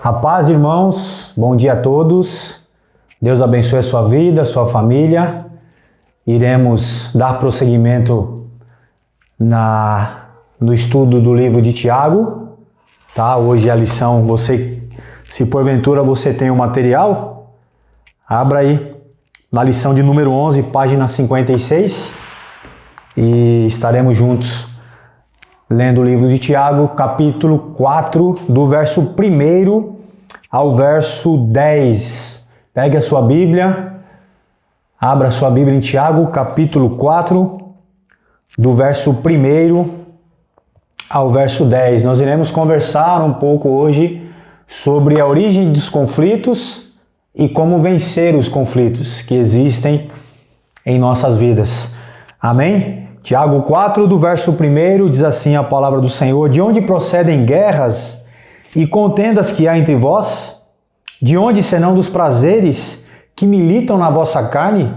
A paz, irmãos, bom dia a todos. Deus abençoe a sua vida, a sua família. Iremos dar prosseguimento no estudo do livro de Tiago. Tá? Hoje a lição, se porventura você tem o material, abra aí na lição de número 11, página 56, e estaremos juntos lendo o livro de Tiago, capítulo 4, do verso 1 ao verso 10. Pegue a sua Bíblia, abra a sua Bíblia em Tiago, capítulo 4, do verso 1 ao verso 10. Nós iremos conversar um pouco hoje sobre a origem dos conflitos e como vencer os conflitos que existem em nossas vidas. Amém? Tiago 4, do verso 1, diz assim a palavra do Senhor: De onde procedem guerras e contendas que há entre vós? De onde senão dos prazeres que militam na vossa carne?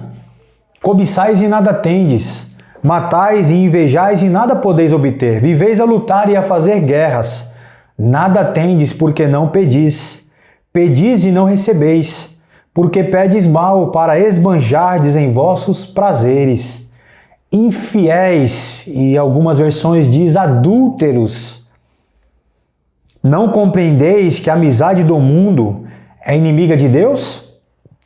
Cobiçais e nada tendes, matais e invejais e nada podeis obter, viveis a lutar e a fazer guerras. Nada tendes porque não pedis, pedis e não recebeis, porque pedes mal para esbanjardes em vossos prazeres. Infiéis, e algumas versões diz adúlteros, não compreendeis que a amizade do mundo é inimiga de Deus?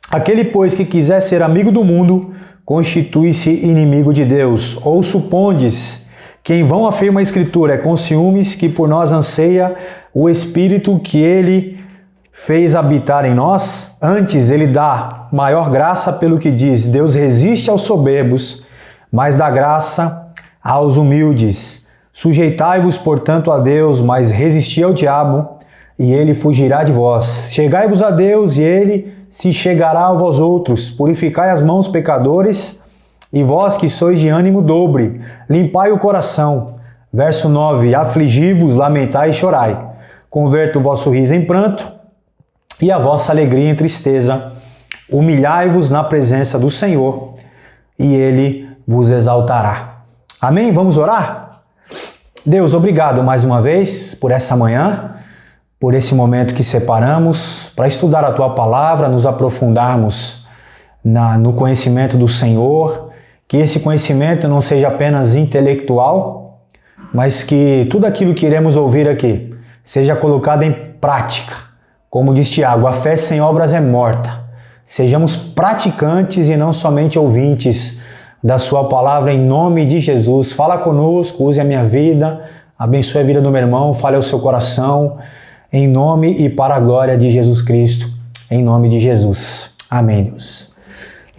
Aquele, pois, que quiser ser amigo do mundo, constitui-se inimigo de Deus. Ou supondes que em vão afirma a Escritura, é com ciúmes que por nós anseia o Espírito que Ele fez habitar em nós? Antes, Ele dá maior graça, pelo que diz: Deus resiste aos soberbos, mas dá graça aos humildes. Sujeitai-vos, portanto, a Deus, mas resisti ao diabo, e ele fugirá de vós. Chegai-vos a Deus, e ele se chegará a vós outros. Purificai as mãos, pecadores, e vós que sois de ânimo dobre, limpai o coração. Verso 9: Afligi-vos, lamentai e chorai. Converta o vosso riso em pranto, e a vossa alegria em tristeza. Humilhai-vos na presença do Senhor, e ele vos exaltará. Amém? Vamos orar? Deus, obrigado mais uma vez por essa manhã, por esse momento que separamos para estudar a Tua Palavra, nos aprofundarmos no conhecimento do Senhor, que esse conhecimento não seja apenas intelectual, mas que tudo aquilo que iremos ouvir aqui seja colocado em prática. Como diz Tiago, a fé sem obras é morta. Sejamos praticantes e não somente ouvintes da Sua Palavra, em nome de Jesus. Fala conosco, use a minha vida, abençoe a vida do meu irmão, fale ao seu coração, em nome e para a glória de Jesus Cristo, em nome de Jesus. Amém, Deus.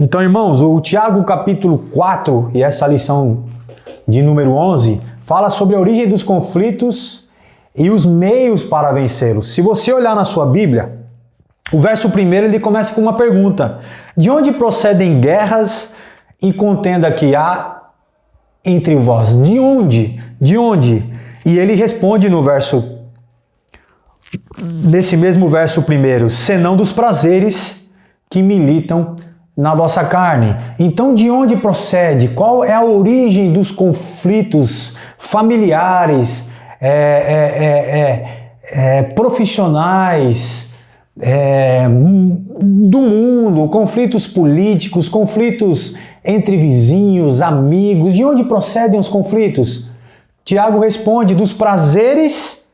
Então, irmãos, o Tiago capítulo 4 e essa lição de número 11 fala sobre a origem dos conflitos e os meios para vencê-los. Se você olhar na sua Bíblia, o verso 1 ele começa com uma pergunta: de onde procedem guerras e contenda que há entre vós? De onde? De onde? E ele responde nesse mesmo verso 1, senão dos prazeres que militam na vossa carne. Então, de onde procede? Qual é a origem dos conflitos familiares, profissionais, do mundo, conflitos políticos, conflitos entre vizinhos, amigos? De onde procedem os conflitos? Tiago responde: dos prazeres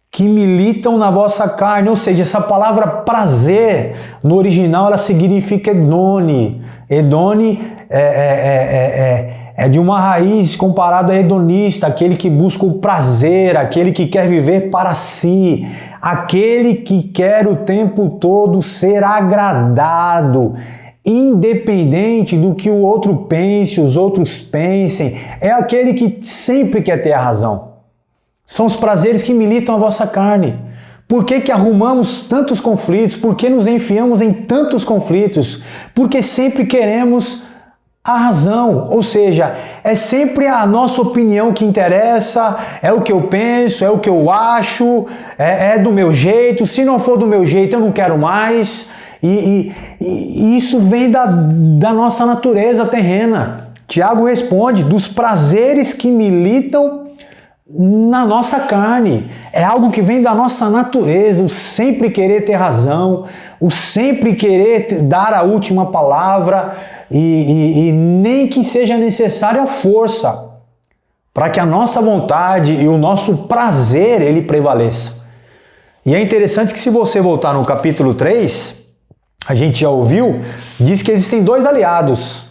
que militam na vossa carne. Ou seja, essa palavra prazer, no original, ela significa hedone. Hedone é de uma raiz comparada a hedonista, aquele que busca o prazer, aquele que quer viver para si, aquele que quer o tempo todo ser agradado, independente do que o outro pense, os outros pensem. É aquele que sempre quer ter a razão. São os prazeres que militam a vossa carne. Por que arrumamos tantos conflitos? Por que nos enfiamos em tantos conflitos? Porque sempre queremos a razão, ou seja, é sempre a nossa opinião que interessa, é o que eu penso, é o que eu acho, é do meu jeito. Se não for do meu jeito, eu não quero mais. E isso vem da nossa natureza terrena. Tiago responde: dos prazeres que militam na nossa carne. É algo que vem da nossa natureza, o sempre querer ter razão, o sempre querer dar a última palavra e nem que seja necessária a força para que a nossa vontade e o nosso prazer ele prevaleça. E é interessante que se você voltar no capítulo 3, a gente já ouviu, diz que existem dois aliados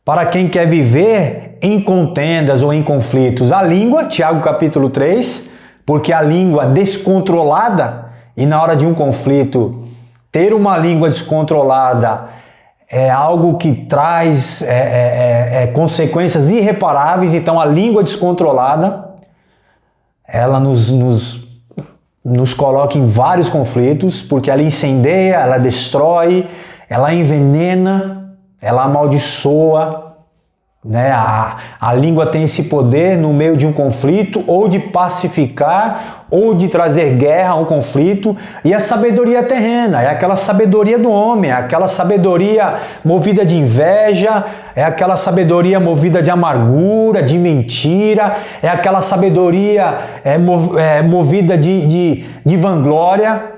para quem quer viver em contendas ou em conflitos. A língua, Tiago capítulo 3, porque a língua descontrolada, e na hora de um conflito, ter uma língua descontrolada é algo que traz consequências irreparáveis. Então a língua descontrolada, ela nos coloca em vários conflitos, porque ela incendeia, ela destrói, ela envenena, ela amaldiçoa, né? A língua tem esse poder no meio de um conflito, ou de pacificar, ou de trazer guerra a um conflito. E a sabedoria terrena é aquela sabedoria do homem, é aquela sabedoria movida de inveja, é aquela sabedoria movida de amargura, de mentira, é aquela sabedoria movida de vanglória.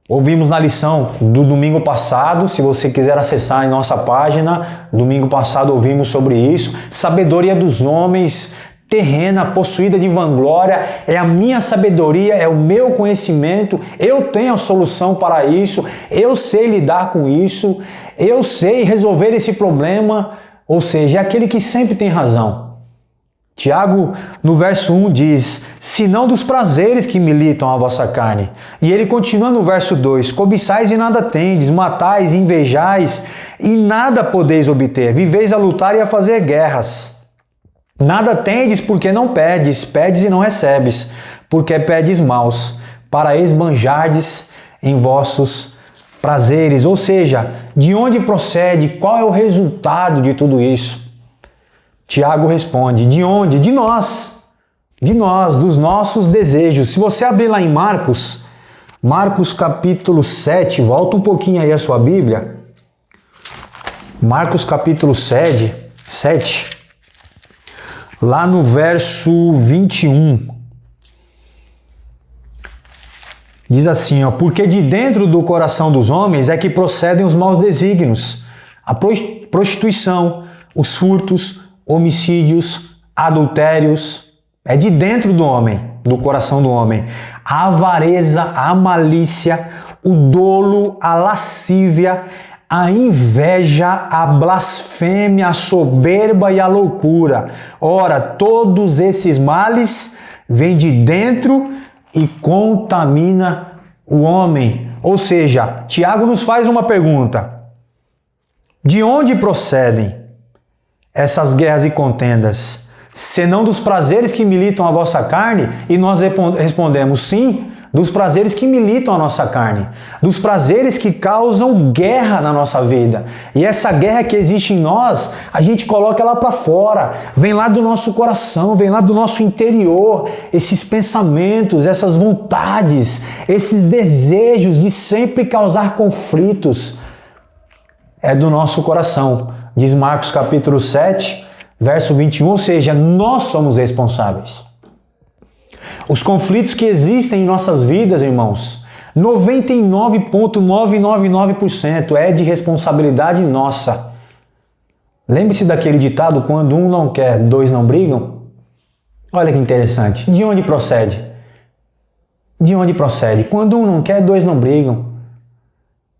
Ouvimos na lição do domingo passado, se você quiser acessar em nossa página, domingo passado ouvimos sobre isso. Sabedoria dos homens, terrena, possuída de vanglória, é a minha sabedoria, é o meu conhecimento, eu tenho a solução para isso, eu sei lidar com isso, eu sei resolver esse problema, ou seja, é aquele que sempre tem razão. Tiago, no verso 1, diz, senão dos prazeres que militam a vossa carne. E ele continua no verso 2, cobiçais e nada tendes, matais e invejais e nada podeis obter, viveis a lutar e a fazer guerras. Nada tendes porque não pedes, pedes e não recebes, porque pedes maus, para esbanjardes em vossos prazeres. Ou seja, de onde procede, qual é o resultado de tudo isso? Tiago responde, de onde? De nós, dos nossos desejos. Se você abrir lá em Marcos capítulo 7, volta um pouquinho aí a sua Bíblia. Marcos capítulo 7, lá no verso 21. Diz assim, ó, porque de dentro do coração dos homens é que procedem os maus desígnios, a prostituição, os furtos, homicídios, adultérios, é de dentro do homem, do coração do homem. A avareza, a malícia, o dolo, a lascívia, a inveja, a blasfêmia, a soberba e a loucura. Ora, todos esses males vêm de dentro e contamina o homem. Ou seja, Tiago nos faz uma pergunta. De onde procedem essas guerras e contendas, senão dos prazeres que militam a vossa carne? E nós respondemos sim, dos prazeres que militam a nossa carne, dos prazeres que causam guerra na nossa vida. E essa guerra que existe em nós, a gente coloca ela para fora, vem lá do nosso coração, vem lá do nosso interior, esses pensamentos, essas vontades, esses desejos de sempre causar conflitos, é do nosso coração. Diz Marcos capítulo 7, verso 21, ou seja, nós somos responsáveis. Os conflitos que existem em nossas vidas, irmãos, 99,999% é de responsabilidade nossa. Lembre-se daquele ditado, quando um não quer, dois não brigam? Olha que interessante. De onde procede? De onde procede? Quando um não quer, dois não brigam.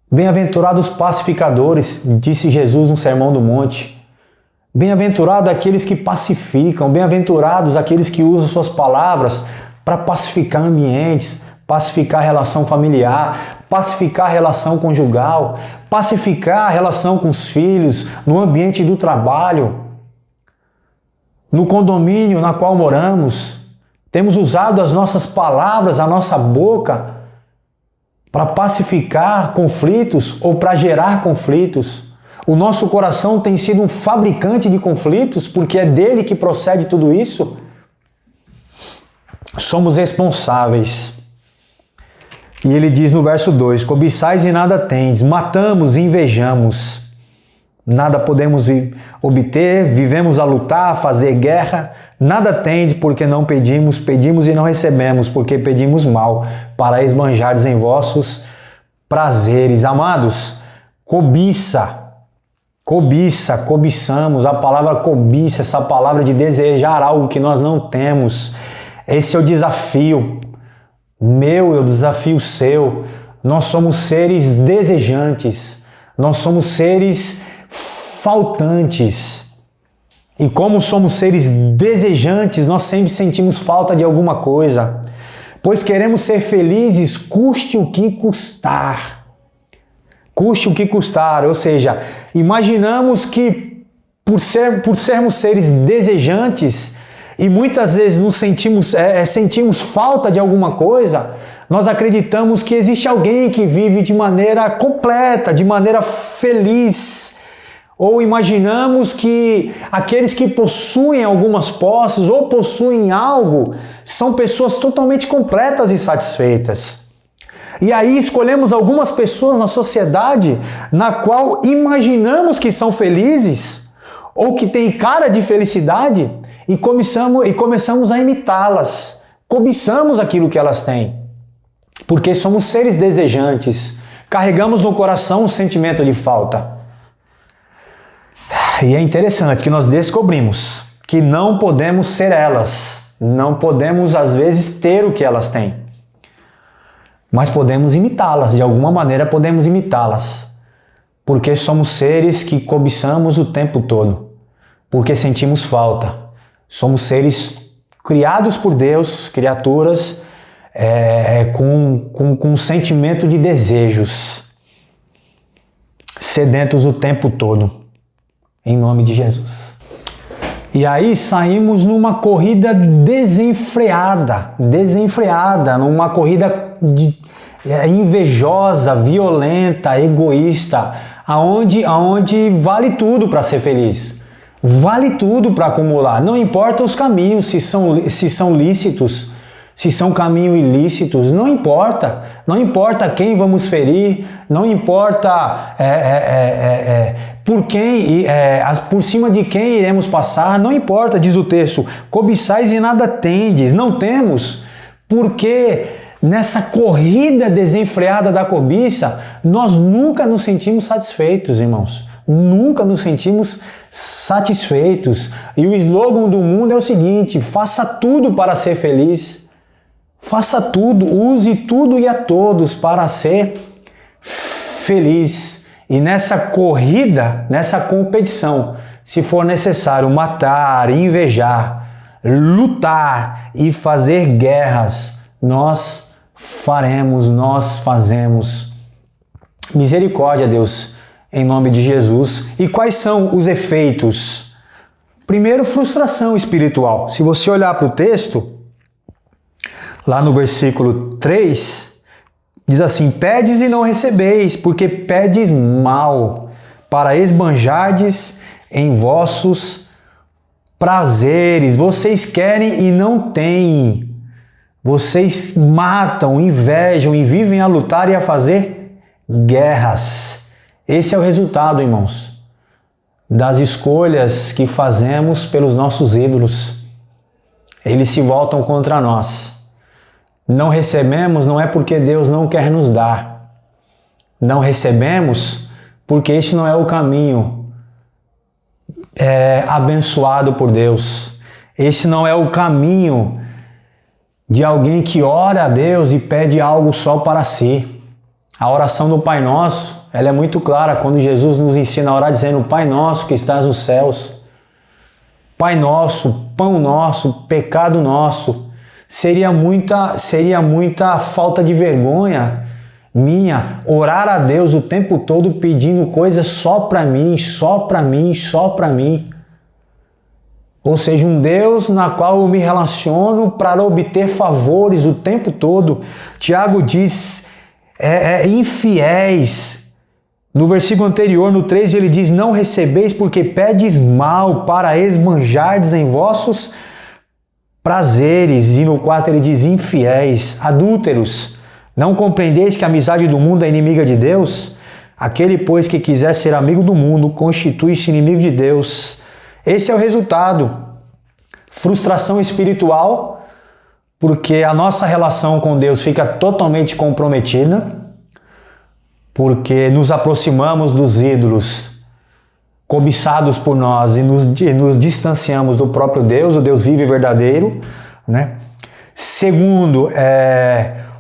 Bem-aventurados pacificadores, disse Jesus no Sermão do Monte. Bem-aventurados aqueles que pacificam, bem-aventurados aqueles que usam suas palavras para pacificar ambientes, pacificar a relação familiar, pacificar a relação conjugal, pacificar a relação com os filhos, no ambiente do trabalho, no condomínio na qual moramos. Temos usado as nossas palavras, a nossa boca, para pacificar conflitos ou para gerar conflitos. O nosso coração tem sido um fabricante de conflitos, porque é dele que procede tudo isso. Somos responsáveis. E ele diz no verso 2, cobiçais e nada tendes, matamos e invejamos. nada podemos obter, vivemos a lutar, a fazer guerra, nada tendes porque não pedimos, pedimos e não recebemos porque pedimos mal, para esbanjardes em vossos prazeres. Amados, cobiçamos, a palavra cobiça, essa palavra de desejar algo que nós não temos. Esse é o desafio meu, é o desafio seu. Nós somos seres desejantes, nós somos seres faltantes. E como somos seres desejantes, nós sempre sentimos falta de alguma coisa, pois queremos ser felizes, custe o que custar. Custe o que custar, ou seja, imaginamos que por sermos seres desejantes e muitas vezes nos sentimos falta de alguma coisa, nós acreditamos que existe alguém que vive de maneira completa, de maneira feliz. Ou imaginamos que aqueles que possuem algumas posses ou possuem algo são pessoas totalmente completas e satisfeitas. E aí escolhemos algumas pessoas na sociedade na qual imaginamos que são felizes ou que têm cara de felicidade e começamos a imitá-las. Cobiçamos aquilo que elas têm, porque somos seres desejantes, carregamos no coração um sentimento de falta. E é interessante que nós descobrimos que não podemos ser elas, não podemos às vezes ter o que elas têm, mas podemos imitá-las, de alguma maneira podemos imitá-las, porque somos seres que cobiçamos o tempo todo, porque sentimos falta, somos seres criados por Deus, criaturas com um sentimento de desejos, sedentos o tempo todo. Em nome de Jesus. E aí saímos numa corrida desenfreada, numa corrida invejosa, violenta, egoísta, aonde vale tudo para ser feliz, vale tudo para acumular, não importa os caminhos, se são lícitos, se são caminhos ilícitos, não importa quem vamos ferir, não importa por cima de quem iremos passar, não importa, diz o texto, cobiçais e nada tendes, não temos, porque nessa corrida desenfreada da cobiça, nós nunca nos sentimos satisfeitos, irmãos, nunca nos sentimos satisfeitos, e o slogan do mundo é o seguinte: faça tudo para ser feliz. Faça tudo, use tudo e a todos para ser feliz. E nessa corrida, nessa competição, se for necessário matar, invejar, lutar e fazer guerras, nós faremos, nós fazemos. Misericórdia, Deus, em nome de Jesus. E quais são os efeitos? Primeiro, frustração espiritual. Se você olhar para o texto, lá no versículo 3, diz assim: pedes e não recebeis, porque pedes mal, para esbanjardes em vossos prazeres. Vocês querem e não têm. Vocês matam, invejam e vivem a lutar e a fazer guerras. Esse é o resultado, irmãos, das escolhas que fazemos pelos nossos ídolos. Eles se voltam contra nós. Não recebemos não é porque Deus não quer nos dar. Não recebemos porque este não é o caminho abençoado por Deus. Este não é o caminho de alguém que ora a Deus e pede algo só para si. A oração do Pai Nosso, ela é muito clara quando Jesus nos ensina a orar dizendo: Pai Nosso que estás nos céus. Pai Nosso, pão nosso, pecado nosso. Seria muita falta de vergonha minha orar a Deus o tempo todo pedindo coisas só para mim, só para mim, só para mim. Ou seja, um Deus na qual eu me relaciono para obter favores o tempo todo. Tiago diz, infiéis. No versículo anterior, no 3, ele diz: não recebeis porque pedes mal, para esbanjardes em vossos prazeres. E no 4 ele diz: infiéis, adúlteros, não compreendeis que a amizade do mundo é inimiga de Deus? Aquele, pois, que quiser ser amigo do mundo, constitui-se inimigo de Deus. Esse é o resultado. Frustração espiritual, porque a nossa relação com Deus fica totalmente comprometida, porque nos aproximamos dos ídolos cobiçados por nós e nos distanciamos do próprio Deus, o Deus vivo e verdadeiro, né? Segundo,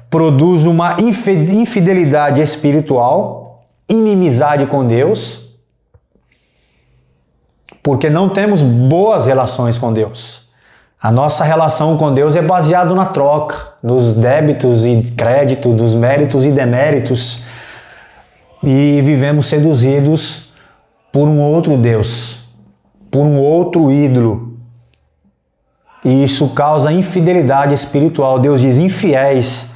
produz uma infidelidade espiritual, inimizade com Deus, porque não temos boas relações com Deus. A nossa relação com Deus é baseada na troca, nos débitos e créditos, dos méritos e deméritos, e vivemos seduzidos por um outro Deus, por um outro ídolo. E isso causa infidelidade espiritual. Deus diz: infiéis,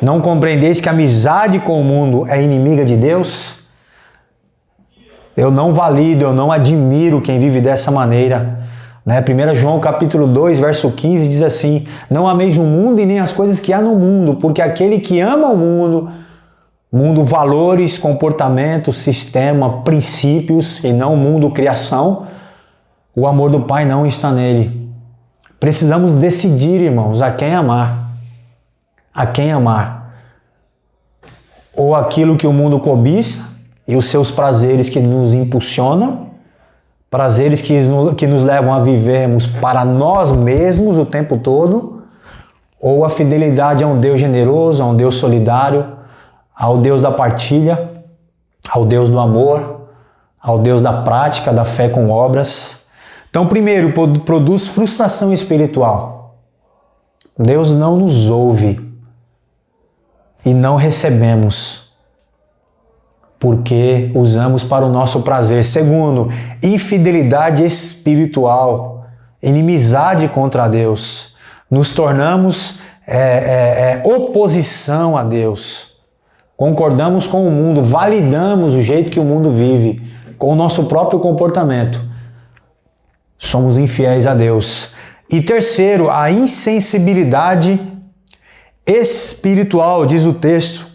não compreendeis que a amizade com o mundo é inimiga de Deus? Eu não valido, eu não admiro quem vive dessa maneira. 1 João capítulo 2, verso 15 diz assim: não ameis o mundo e nem as coisas que há no mundo, porque aquele que ama o mundo, valores, comportamento, sistema, princípios, e não mundo, criação, o amor do Pai não está nele. Precisamos decidir, irmãos, a quem amar. A quem amar. Ou aquilo que o mundo cobiça e os seus prazeres que nos impulsionam, prazeres que nos levam a vivermos para nós mesmos o tempo todo, ou a fidelidade a um Deus generoso, a um Deus solidário, ao Deus da partilha, ao Deus do amor, ao Deus da prática, da fé com obras. Então, primeiro, produz frustração espiritual. Deus não nos ouve e não recebemos, porque usamos para o nosso prazer. Segundo, infidelidade espiritual, inimizade contra Deus. Nos tornamos oposição a Deus. Concordamos com o mundo, validamos o jeito que o mundo vive, com o nosso próprio comportamento. Somos infiéis a Deus. E terceiro, a insensibilidade espiritual, diz o texto.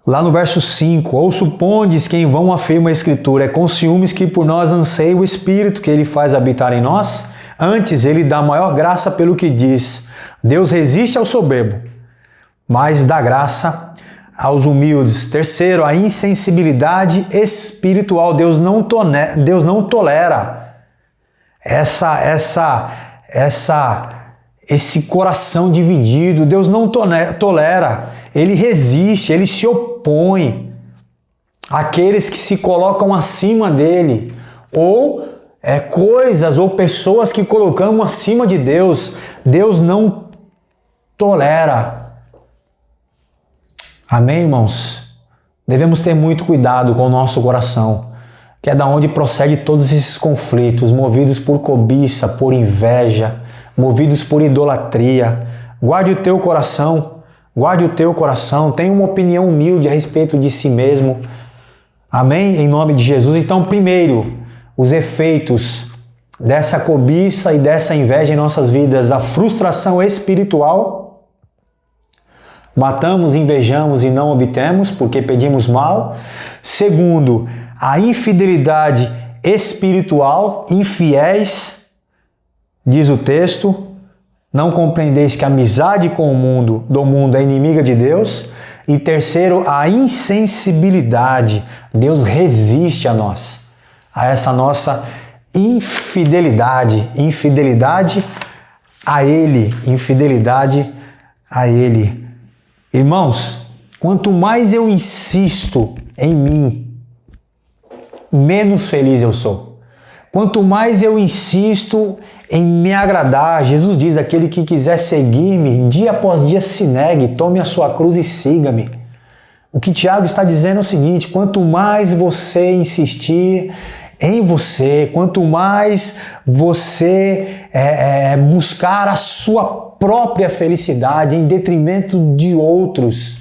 Lá no verso 5, ou supondes que em vão afirma a Escritura, é com ciúmes que por nós anseia o Espírito que Ele faz habitar em nós? Antes, Ele dá maior graça pelo que diz: Deus resiste ao soberbo, mas dá graça aos humildes. Terceiro, a insensibilidade espiritual. Deus não tolera esse coração dividido. Deus não tolera. Ele resiste, ele se opõe àqueles que se colocam acima dele, ou coisas ou pessoas que colocamos acima de Deus. Deus não tolera. Amém, irmãos? Devemos ter muito cuidado com o nosso coração, que é da onde procede todos esses conflitos, movidos por cobiça, por inveja, movidos por idolatria. Guarde o teu coração, tenha uma opinião humilde a respeito de si mesmo. Amém? Em nome de Jesus. Então, primeiro, os efeitos dessa cobiça e dessa inveja em nossas vidas, a frustração espiritual. Matamos, invejamos e não obtemos, porque pedimos mal. Segundo, a infidelidade espiritual, infiéis, diz o texto: não compreendeis que a amizade com o mundo, do mundo é inimiga de Deus. E terceiro, a insensibilidade. Deus resiste a nós, a essa nossa infidelidade a Ele, infidelidade a Ele. Irmãos, quanto mais eu insisto em mim, menos feliz eu sou. Quanto mais eu insisto em me agradar, Jesus diz: aquele que quiser seguir-me, dia após dia se negue, tome a sua cruz e siga-me. O que Tiago está dizendo é o seguinte: quanto mais você insistir em você, quanto mais você buscar a sua própria felicidade em detrimento de outros,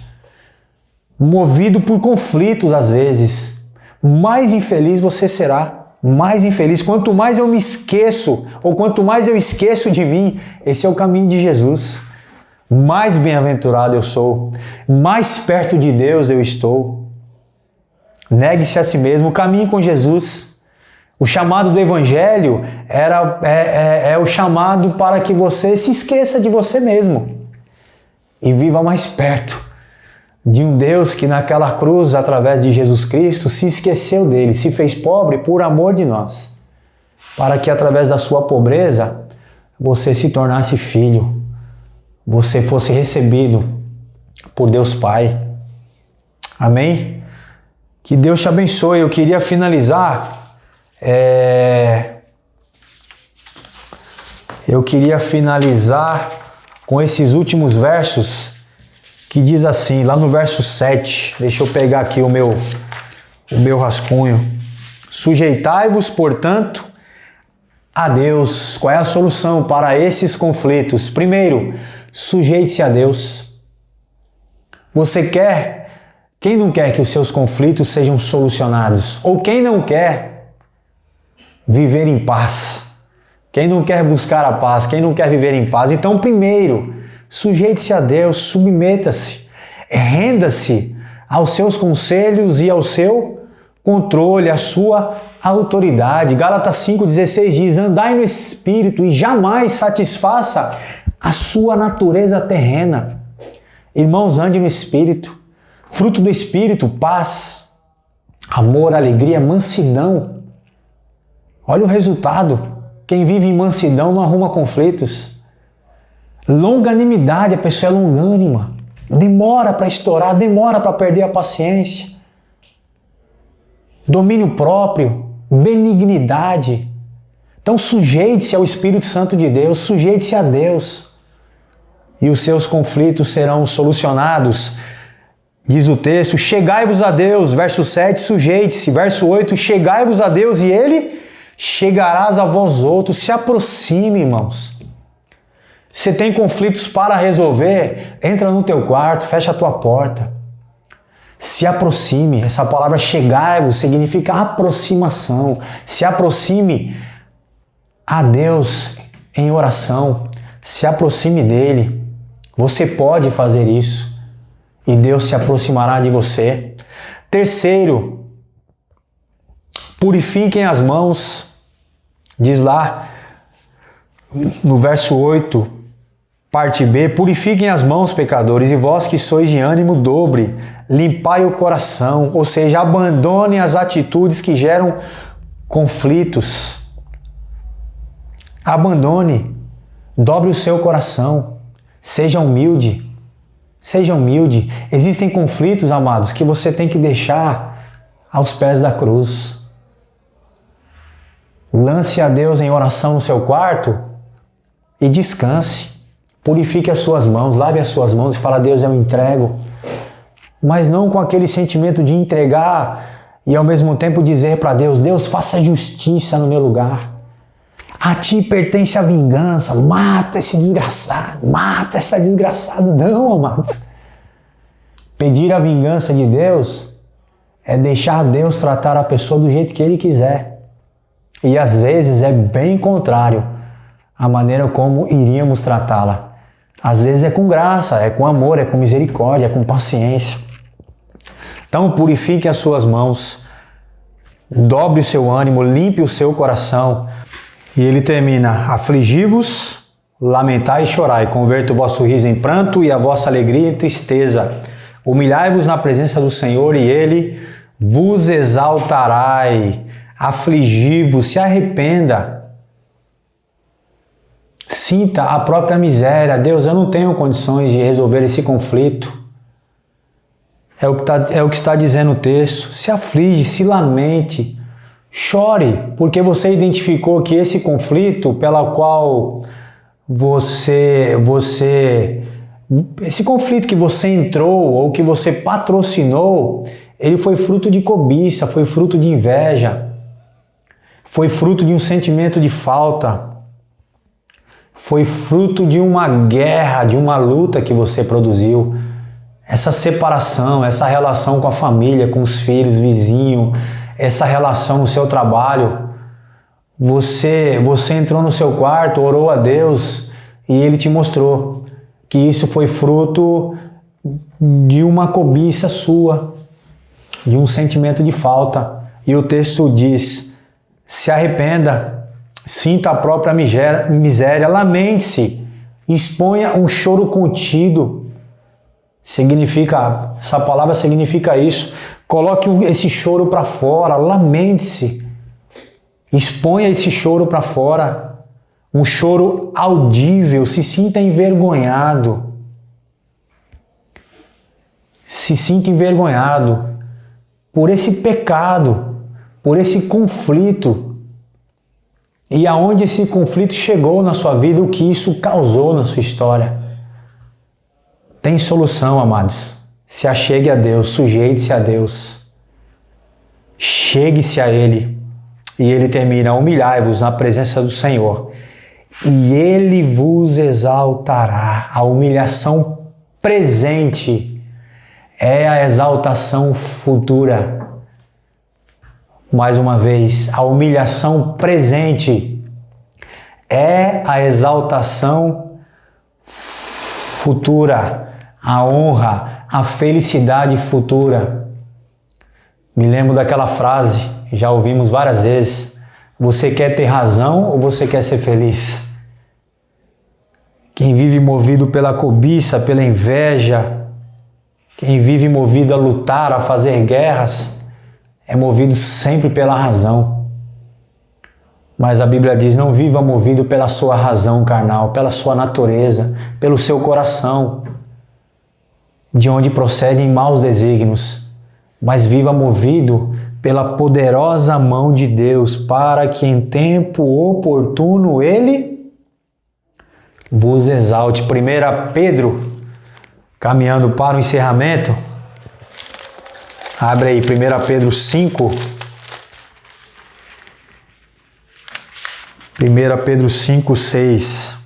movido por conflitos às vezes, mais infeliz você será, mais infeliz. Quanto mais eu me esqueço, ou quanto mais eu esqueço de mim, esse é o caminho de Jesus. mais bem-aventurado eu sou, mais perto de Deus eu estou. Negue-se a si mesmo, caminhe com Jesus. O chamado do Evangelho é o chamado para que você se esqueça de você mesmo e viva mais perto de um Deus que naquela cruz, através de Jesus Cristo, se esqueceu dele, se fez pobre por amor de nós, para que através da sua pobreza você se tornasse filho, você fosse recebido por Deus Pai. Amém? Que Deus te abençoe. Eu queria finalizar com esses últimos versos que diz assim, lá no verso 7, deixa eu pegar aqui o meu rascunho. Sujeitai-vos, portanto, a Deus. Qual é a solução para esses conflitos? Primeiro, sujeite-se a Deus. Quem não quer que os seus conflitos sejam solucionados? Ou quem não quer viver em paz? Quem não quer buscar a paz? Quem não quer viver em paz? Então, primeiro, sujeite-se a Deus, submeta-se, renda-se aos seus conselhos e ao seu controle, à sua autoridade. Gálatas 5,16 diz: andai no Espírito e jamais satisfaça a sua natureza terrena. Irmãos, ande no Espírito. Fruto do Espírito, paz, amor, alegria, mansidão. Olha o resultado. Quem vive em mansidão não arruma conflitos. Longanimidade, a pessoa é longânima. Demora para estourar, demora para perder a paciência. Domínio próprio, benignidade. Então sujeite-se ao Espírito Santo de Deus, sujeite-se a Deus. E os seus conflitos serão solucionados. Diz o texto, chegai-vos a Deus. Verso 7, sujeite-se. Verso 8, chegai-vos a Deus e Ele chegarás a vós outros. Se aproxime, irmãos. Se tem conflitos para resolver, entra no teu quarto, fecha a tua porta. Se aproxime. Essa palavra chegai-vos significa aproximação. Se aproxime a Deus em oração. Se aproxime dele. Você pode fazer isso. E Deus se aproximará de você. Terceiro, purifiquem as mãos. Diz lá no verso 8, parte B, purifiquem as mãos, pecadores, e vós que sois de ânimo dobre, limpai o coração, ou seja, abandonem as atitudes que geram conflitos. Abandone, dobre o seu coração, seja humilde. Seja humilde. Existem conflitos, amados, que você tem que deixar aos pés da cruz. Lance a Deus em oração no seu quarto e descanse. Purifique as suas mãos, lave as suas mãos e fala: Deus, eu entrego. Mas não com aquele sentimento de entregar e ao mesmo tempo dizer para Deus: Deus, faça justiça no meu lugar. A ti pertence a vingança, mata esse desgraçado, mata essa desgraçada. Não, amados. Pedir a vingança de Deus é deixar Deus tratar a pessoa do jeito que Ele quiser. E às vezes é bem contrário à maneira como iríamos tratá-la. Às vezes é com graça, é com amor, é com misericórdia, é com paciência. Então purifique as suas mãos, dobre o seu ânimo, limpe o seu coração. E ele termina: afligi-vos, lamentai e chorai, converta o vosso riso em pranto e a vossa alegria em tristeza. Humilhai-vos na presença do Senhor e Ele vos exaltará. Afligi-vos, se arrependa. Sinta a própria miséria. Deus, eu não tenho condições de resolver esse conflito. É o que está dizendo o texto. Se aflige, se lamente. Chore, porque você identificou que esse conflito pela qual esse conflito que você entrou ou que você patrocinou, ele foi fruto de cobiça, foi fruto de inveja, foi fruto de um sentimento de falta, foi fruto de uma guerra, de uma luta que você produziu. Essa separação, essa relação com a família, com os filhos, vizinho, essa relação no seu trabalho, você entrou no seu quarto, orou a Deus e Ele te mostrou que isso foi fruto de uma cobiça sua, de um sentimento de falta. E o texto diz: se arrependa, sinta a própria miséria, lamente-se, exponha um choro contido. Essa palavra significa isso. Coloque esse choro para fora, lamente-se, exponha esse choro para fora. Um choro audível, se sinta envergonhado. Se sinta envergonhado por esse pecado, por esse conflito. E aonde esse conflito chegou na sua vida, o que isso causou na sua história. Tem solução, amados. Se achegue a Deus, sujeite-se a Deus. Chegue-se a Ele. E Ele termina: humilhai-vos na presença do Senhor, e Ele vos exaltará. A humilhação presente é a exaltação futura. Mais uma vez, a humilhação presente é a exaltação futura, a honra, a felicidade futura. Me lembro daquela frase, já ouvimos várias vezes: você quer ter razão ou você quer ser feliz? Quem vive movido pela cobiça, pela inveja, quem vive movido a lutar, a fazer guerras, é movido sempre pela razão. Mas a Bíblia diz: não viva movido pela sua razão carnal, pela sua natureza, pelo seu coração, de onde procedem maus desígnios, mas viva movido pela poderosa mão de Deus, para que em tempo oportuno Ele vos exalte. 1 Pedro, caminhando para o encerramento, abre aí 1 Pedro 5. 1 Pedro 5, 6.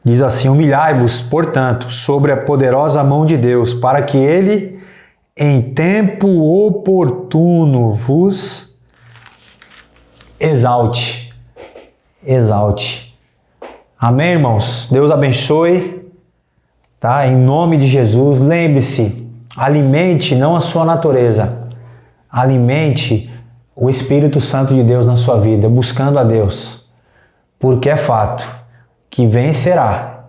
Diz assim: humilhai-vos, portanto, sobre a poderosa mão de Deus, para que Ele, em tempo oportuno, vos exalte. Exalte. Amém, irmãos? Deus abençoe. Tá? Em nome de Jesus, lembre-se, alimente não a sua natureza, alimente o Espírito Santo de Deus na sua vida, buscando a Deus, porque é fato que vencerá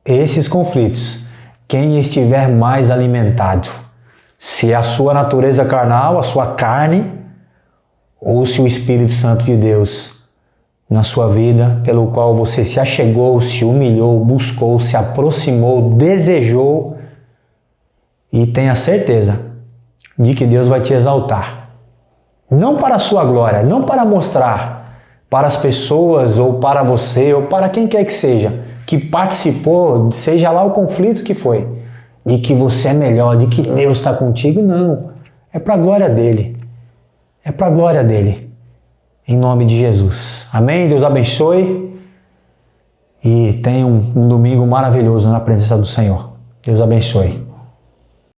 esses conflitos quem estiver mais alimentado, se é a sua natureza carnal, a sua carne, ou se o Espírito Santo de Deus na sua vida, pelo qual você se achegou, se humilhou, buscou, se aproximou, desejou, e tenha certeza de que Deus vai te exaltar. Não para a sua glória, não para mostrar para as pessoas, ou para você, ou para quem quer que seja, que participou, seja lá o conflito que foi, de que você é melhor, de que Deus está contigo. Não, é para a glória dEle. É para a glória dEle. Em nome de Jesus. Amém? Deus abençoe. E tenha um domingo maravilhoso na presença do Senhor. Deus abençoe.